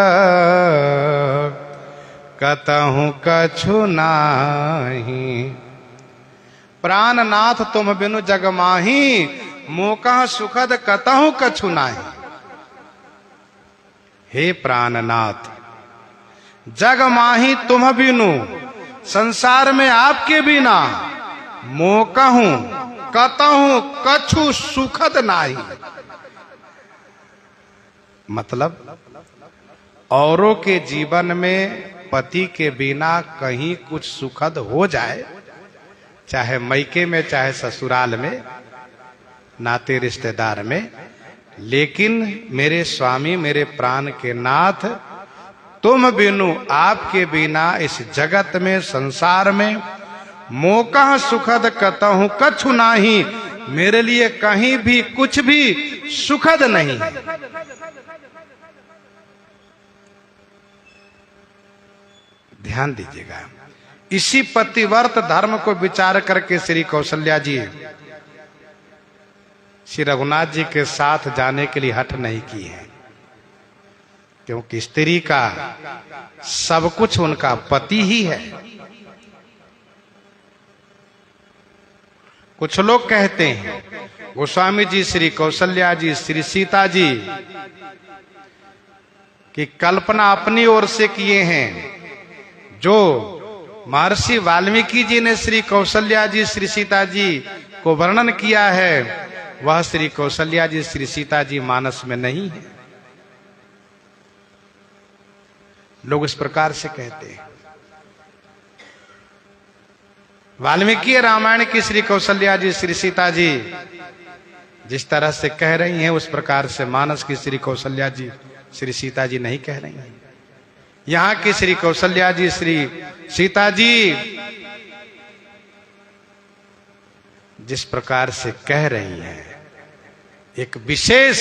कतहु कछु नाही। प्राणनाथ तुम बिनु जग माही, मोकह सुखद कतहु कछु नाही। हे प्राणनाथ, जग माही तुम बिनु, संसार में आपके बिना, मोकहु कतहु कछु सुखद नाही। मतलब औरों के जीवन में पति के बिना कहीं कुछ सुखद हो जाए, चाहे मैके में चाहे ससुराल में, नाते रिश्तेदार में, लेकिन मेरे स्वामी मेरे प्राण के नाथ, तुम बिनु आपके बिना इस जगत में संसार में मोका सुखद कतहु कछु नाही, मेरे लिए कहीं भी कुछ भी सुखद नहीं है। ध्यान दीजिएगा, इसी पतिव्रत धर्म को विचार करके श्री कौशल्या जी श्री रघुनाथ जी के साथ जाने के लिए हठ नहीं की है, क्योंकि स्त्री का सब कुछ उनका पति ही है। कुछ लोग कहते हैं गोस्वामी जी श्री कौशल्या जी श्री सीता जी की कल्पना अपनी ओर से किए हैं। जो महर्षि वाल्मीकि जी ने श्री कौशल्या जी श्री सीता जी को वर्णन किया है, वह श्री कौशल्या जी श्री सीता जी मानस में नहीं है। लोग इस प्रकार से कहते हैं। वाल्मीकि रामायण की श्री कौशल्या जी श्री सीता जी जिस तरह से कह रही हैं, उस प्रकार से मानस की श्री कौशल्या जी श्री सीता जी नहीं कह रही हैं। यहाँ की श्री कौशल्या जी श्री सीता जी जिस प्रकार से कह रही हैं, एक विशेष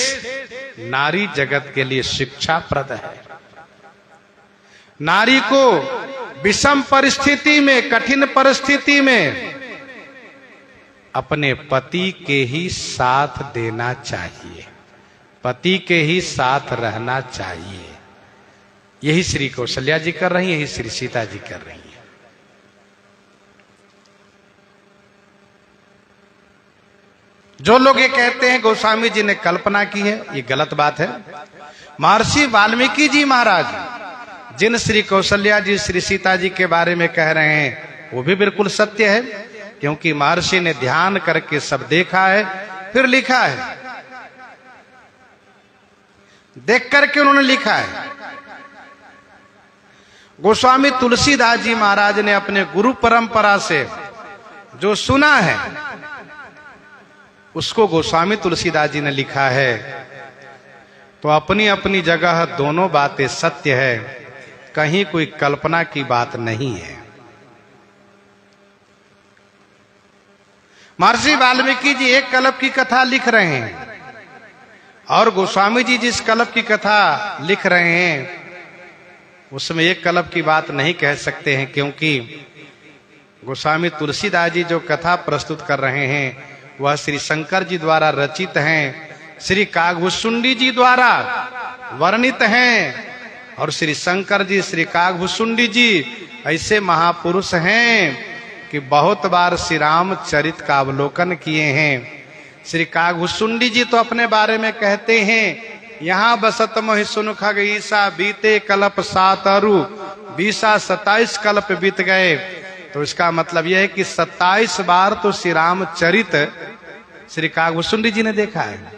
नारी जगत के लिए शिक्षाप्रद है। नारी को विषम परिस्थिति में, कठिन परिस्थिति में अपने पति के ही साथ देना चाहिए, पति के ही साथ रहना चाहिए। यही श्री कौशल्या जी कर रही हैं, यही श्री सीता जी कर रही हैं। जो लोग ये कहते हैं गोस्वामी जी ने कल्पना की है, ये गलत बात है। महर्षि वाल्मीकि जी महाराज जिन श्री कौशल्या जी श्री सीता जी के बारे में कह रहे हैं, वो भी बिल्कुल सत्य है, क्योंकि महर्षि ने ध्यान करके सब देखा है, फिर लिखा है, देख करके उन्होंने लिखा है। गोस्वामी तुलसीदास जी महाराज ने अपने गुरु परंपरा से जो सुना है, उसको गोस्वामी तुलसीदास जी ने लिखा है। तो अपनी अपनी जगह दोनों बातें सत्य है, कहीं कोई कल्पना की बात नहीं है। महर्षि वाल्मीकि जी एक कल्प की कथा लिख रहे हैं, और गोस्वामी जी जिस कल्प की कथा लिख रहे हैं उसमें एक कल्प की बात नहीं कह सकते हैं, क्योंकि गोस्वामी तुलसीदास जी जो कथा प्रस्तुत कर रहे हैं वह श्री शंकर जी द्वारा रचित हैं, श्री कागभूषुंडी जी द्वारा वर्णित हैं। और श्री शंकर जी श्री कागभूषुंडी जी ऐसे महापुरुष हैं कि बहुत बार श्री रामचरित का अवलोकन किए हैं। श्री कागभूषुंडी जी तो अपने बारे में कहते हैं, यहाँ बसत मोहि सुन खग ईसा, बीते कल्प 7 अरु 27 कल्प बीत गए। तो इसका मतलब यह है कि 27 बार तो श्री रामचरित श्री कागभूषुंडी जी ने देखा है।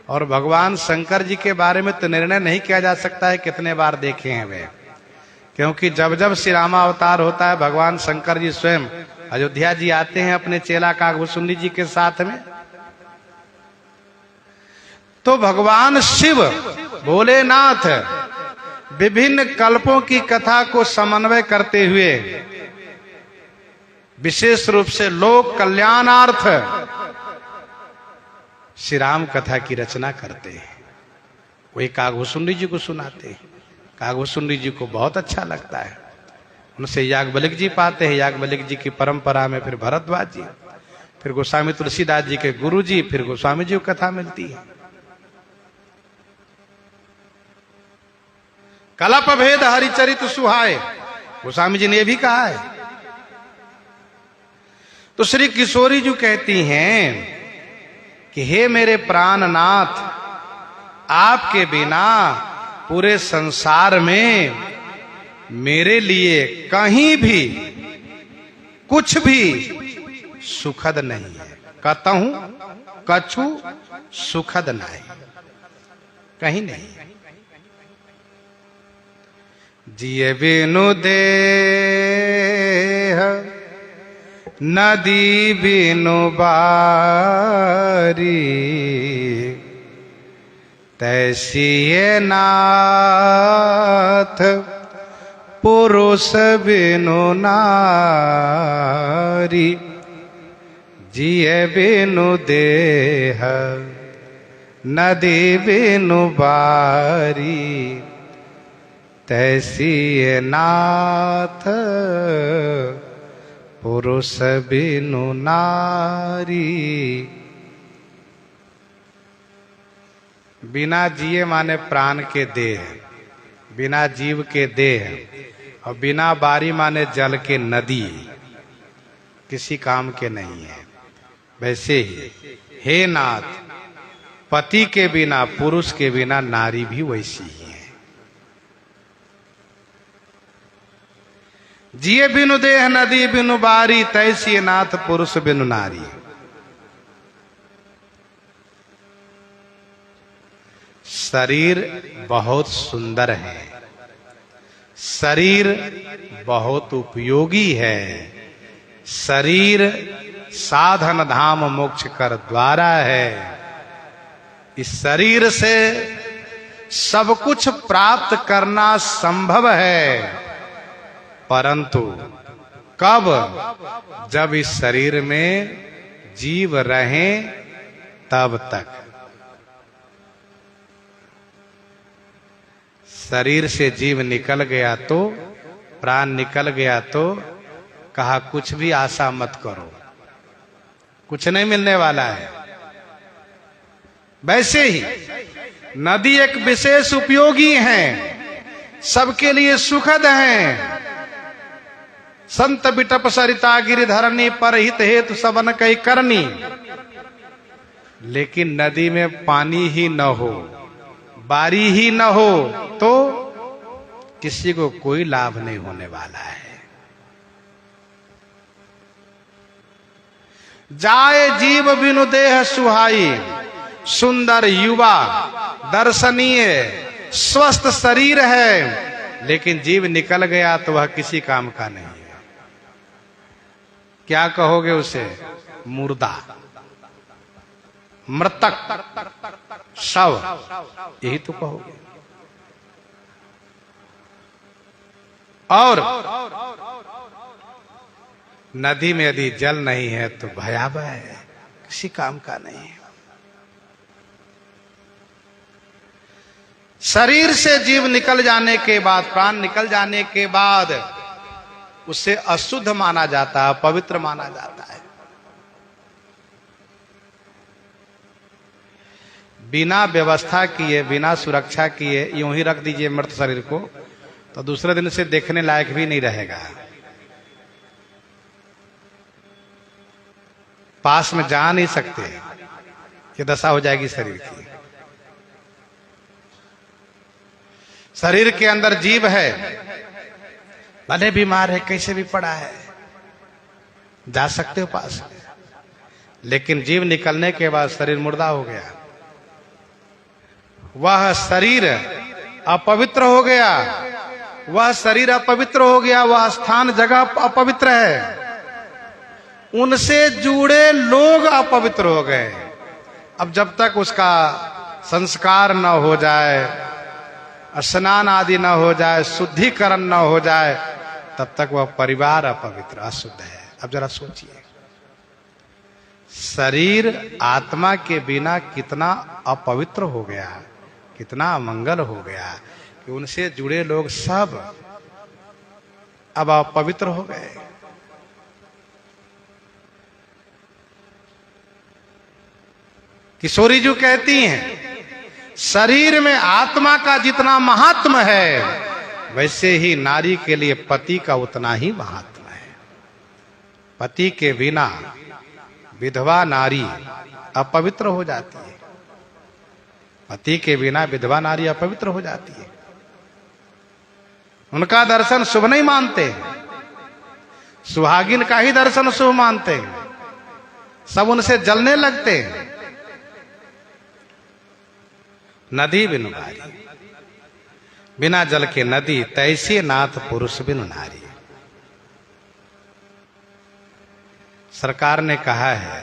और भगवान शंकर जी के बारे में तो निर्णय नहीं किया जा सकता है कितने बार देखे हैं वे, क्योंकि जब जब श्री रामावतार होता है, भगवान शंकर जी स्वयं अयोध्या जी आते हैं अपने चेला कागभूषुंडी जी के साथ में। तो भगवान शिव भोलेनाथ विभिन्न कल्पों की कथा को समन्वय करते हुए विशेष रूप से लोक कल्याणार्थ श्री राम कथा की रचना करते हैं। वही कागभूषुंडी जी को सुनाते हैं। कागभूषुंडी जी को बहुत अच्छा लगता है। उनसे याज्ञवल्क्य जी पाते हैं, याज्ञवल्क्य जी की परंपरा में फिर भरद्वाज जी, फिर गोस्वामी तुलसीदास जी के गुरु जी, फिर गोस्वामी जी को कथा मिलती है। कल्प भेद हरिचरित सुहाए, गोस्वामी जी ने यह भी कहा है। तो श्री किशोरी जी कहती हैं कि हे मेरे प्राणनाथ, आपके बिना पूरे संसार में मेरे लिए कहीं भी कुछ भी सुखद नहीं है। कहूं कछु सुखद नहीं, कहीं नहीं। जिए बिनु देह नदी बिनु बारी, तैसी ये नाथ पुरुष बिनु नारी। जिए बिनु देह नदी बिनु बारी, तैसी ये नाथ पुरुष बिनु नारी। बिना जिए माने प्राण के देह, बिना जीव के देह, और बिना बारी माने जल के नदी, किसी काम के नहीं है। वैसे ही हे नाथ, पति के बिना, पुरुष के बिना नारी भी वैसी ही है। जिए बिनु देह नदी बिनु बारी, तैसी नाथ पुरुष बिनु नारी। शरीर बहुत सुंदर है, शरीर बहुत उपयोगी है, शरीर साधन धाम मोक्ष कर द्वारा है। इस शरीर से सब कुछ प्राप्त करना संभव है, परंतु कब? जब इस शरीर में जीव रहे तब तक। शरीर से जीव निकल गया तो, प्राण निकल गया तो कहा कुछ भी आशा मत करो, कुछ नहीं मिलने वाला है। वैसे ही नदी एक विशेष उपयोगी है, सबके लिए सुखद है। संत बिटप सरिता गिरिधरणी परहित हेतु सबन कई करनी। लेकिन नदी में पानी ही न हो, बारी ही न हो तो किसी को कोई लाभ नहीं होने वाला है। जाए जीव बिनु देह सुहाई, सुंदर युवा दर्शनीय स्वस्थ शरीर है, लेकिन जीव निकल गया तो वह किसी काम का नहीं है। क्या कहोगे उसे? मुर्दा, मृतक, शव, यही तो कहोगे। और नदी में यदि जल नहीं है तो भयावह है, किसी काम का नहीं है। शरीर से जीव निकल जाने के बाद, प्राण निकल जाने के बाद उसे अशुद्ध माना जाता है, पवित्र माना जाता है। बिना व्यवस्था किए, बिना सुरक्षा किए यूं ही रख दीजिए मृत शरीर को, तो दूसरे दिन से देखने लायक भी नहीं रहेगा। पास में जा नहीं सकते, ये दशा हो जाएगी शरीर की। शरीर के अंदर जीव है, भले बीमार है, कैसे भी पड़ा है, जा सकते हो पास में, लेकिन जीव निकलने के बाद शरीर मुर्दा हो गया, वह शरीर अपवित्र हो गया, वह शरीर अपवित्र हो गया, वह स्थान जगह अपवित्र है, उनसे जुड़े लोग अपवित्र हो गए। अब जब तक उसका संस्कार न हो जाए, स्नान आदि न हो जाए, शुद्धिकरण न हो जाए, तब तक वह परिवार अपवित्र अशुद्ध है। अब जरा सोचिए, शरीर आत्मा के बिना कितना अपवित्र हो गया, कितना अमंगल हो गया कि उनसे जुड़े लोग सब अब अपवित्र हो गए। किशोरी जी कहती हैं, शरीर में आत्मा का जितना महात्म है, वैसे ही नारी के लिए पति का उतना ही महात्म है। पति के बिना विधवा नारी अपवित्र हो जाती है, पति के बिना विधवा नारी अपवित्र हो जाती है। उनका दर्शन शुभ नहीं मानते, सुहागिन का ही दर्शन शुभ मानते, सब उनसे जलने लगते। नदी बिनु बारी, बिना जल के नदी, तैसे नाथ पुरुष बिन नारी। सरकार ने कहा है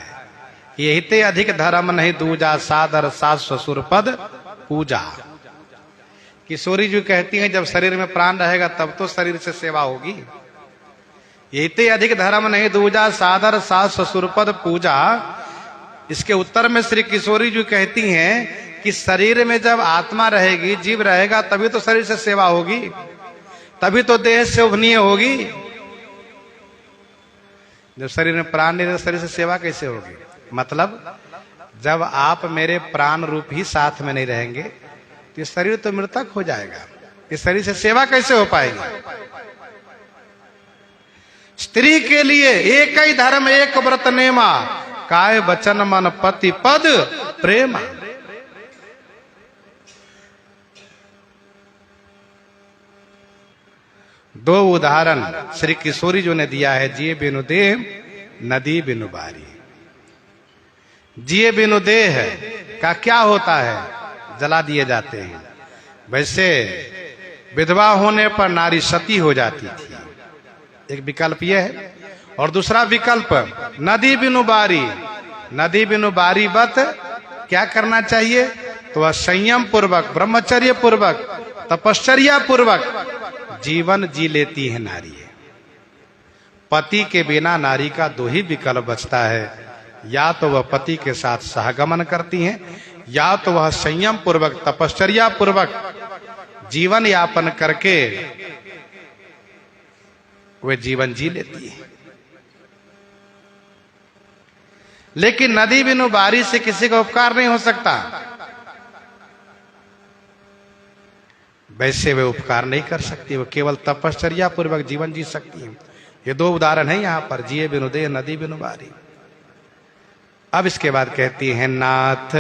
कि यही ते अधिक धर्म नहीं दूजा, सादर सास ससुर पद पूजा। किशोरी जी कहती हैं जब शरीर में प्राण रहेगा तब तो शरीर से सेवा होगी। यही ते अधिक धर्म नहीं दूजा, सादर सास ससुर पद पूजा। इसके उत्तर में श्री किशोरी जी कहती हैं कि शरीर में जब आत्मा रहेगी, जीव रहेगा, तभी तो शरीर से सेवा होगी, तभी तो देह शोभनीय होगी। जब शरीर में प्राण नहीं रहेगा, शरीर से सेवा कैसे होगी? मतलब जब आप मेरे प्राण रूप ही साथ में नहीं रहेंगे तो ये शरीर तो मृतक हो जाएगा। इस शरीर से सेवा कैसे हो पाएगी? स्त्री के लिए एक ही धर्म एक व्रत नेमा, काय वचन मन पति पद प्रेम। दो उदाहरण श्री किशोरी जी ने दिया है, जिए बिनु देह नदी बिनु बारी। जिए बिनु देह का क्या होता है? जला दिए जाते हैं। वैसे विधवा होने पर नारी सती हो जाती थी, एक विकल्प यह है। और दूसरा विकल्प नदी बिनु बारी। नदी बिनु बारी बत क्या करना चाहिए? तो वह संयम पूर्वक, ब्रह्मचर्य पूर्वक, तपश्चर्या पूर्वक जीवन जी लेती है नारी। पति के बिना नारी का दो ही विकल्प बचता है, या तो वह पति के साथ सहगमन करती हैं, या तो वह संयम पूर्वक, तपश्चर्या पूर्वक जीवन यापन करके वे जीवन जी लेती है। लेकिन नदी बिनु बारी से किसी का उपकार नहीं हो सकता। वैसे वे उपकार नहीं कर सकती, वो केवल तपश्चर्या पूर्वक जीवन जी सकती है। ये दो उदाहरण है यहां पर, जिए बिनु देह नदी बिनु बारी। अब इसके बाद कहती है, नाथ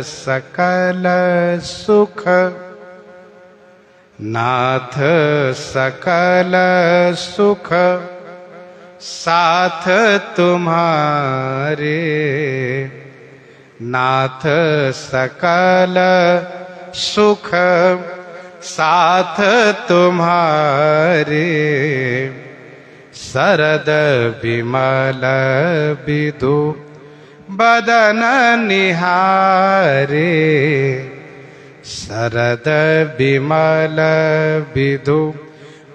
सकल सुख, नाथ सकल सुख साथ तुम्हारे, नाथ सकल सुख साथ तुम्हारे, शरद विमल विधु बदन निहारे, शरद विमल विधु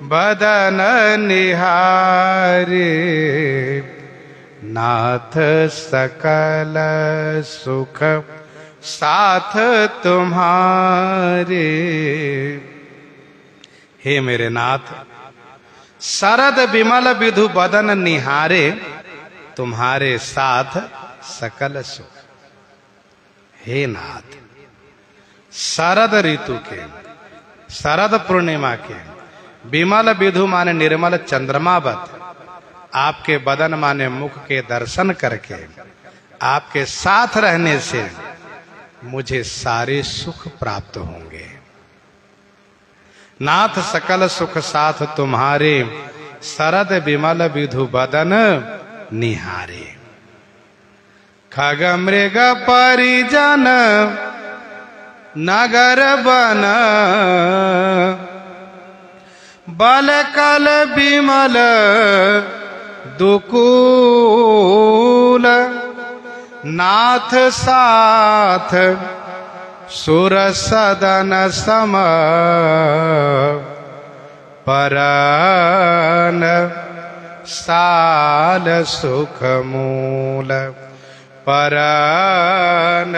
बदन निहारे, नाथ सकल सुख साथ तुम्हारे। हे मेरे नाथ, शरद विमल विधु बदन निहारे, तुम्हारे साथ सकल सुख। हे नाथ, शरद ऋतु के, शरद पूर्णिमा के, विमल विधु माने निर्मल चंद्रमावत, आपके बदन माने मुख के दर्शन करके, आपके साथ रहने से मुझे सारे सुख प्राप्त होंगे। नाथ सकल सुख साथ तुम्हारे, शरद विमल विधु बदन निहारे। खग मृग परिजन नगर बन, बल कल विमल दुकूल, नाथ साथ सुर सदन सम, परन साल सुख मूल, परन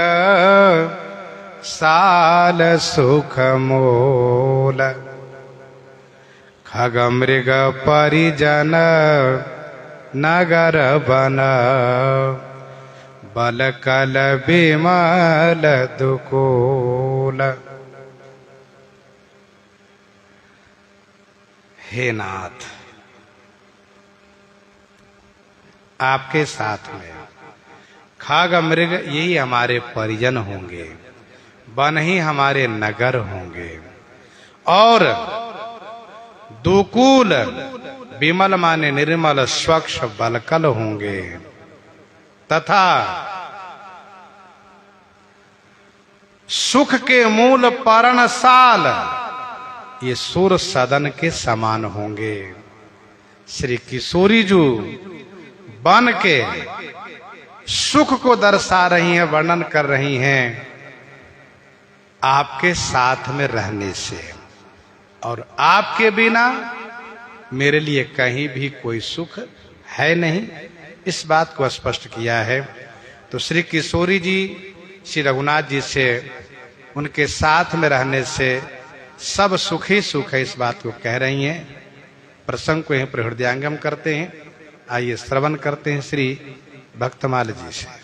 साल सुख मूल। खग मृग परिजन नगर बन, बल कल विमल दुकूल। हे नाथ, आपके साथ में खग मृग यही हमारे परिजन होंगे, वन ही हमारे नगर होंगे, और दुकूल विमल माने निर्मल स्वच्छ बलकल होंगे, तथा सुख के मूल परण साल, ये सुर सदन के समान होंगे। श्री किशोरी जी बन के सुख को दर्शा रही हैं, वर्णन कर रही हैं आपके साथ में रहने से, और आपके बिना मेरे लिए कहीं भी कोई सुख है नहीं, इस बात को स्पष्ट किया है। तो श्री किशोरी जी श्री रघुनाथ जी से उनके साथ में रहने से सब सुख ही सुख है, इस बात को कह रही हैं। प्रसंग को यहीं पर हृदयांगम करते हैं। आइए श्रवण करते हैं श्री भक्तमाल जी से।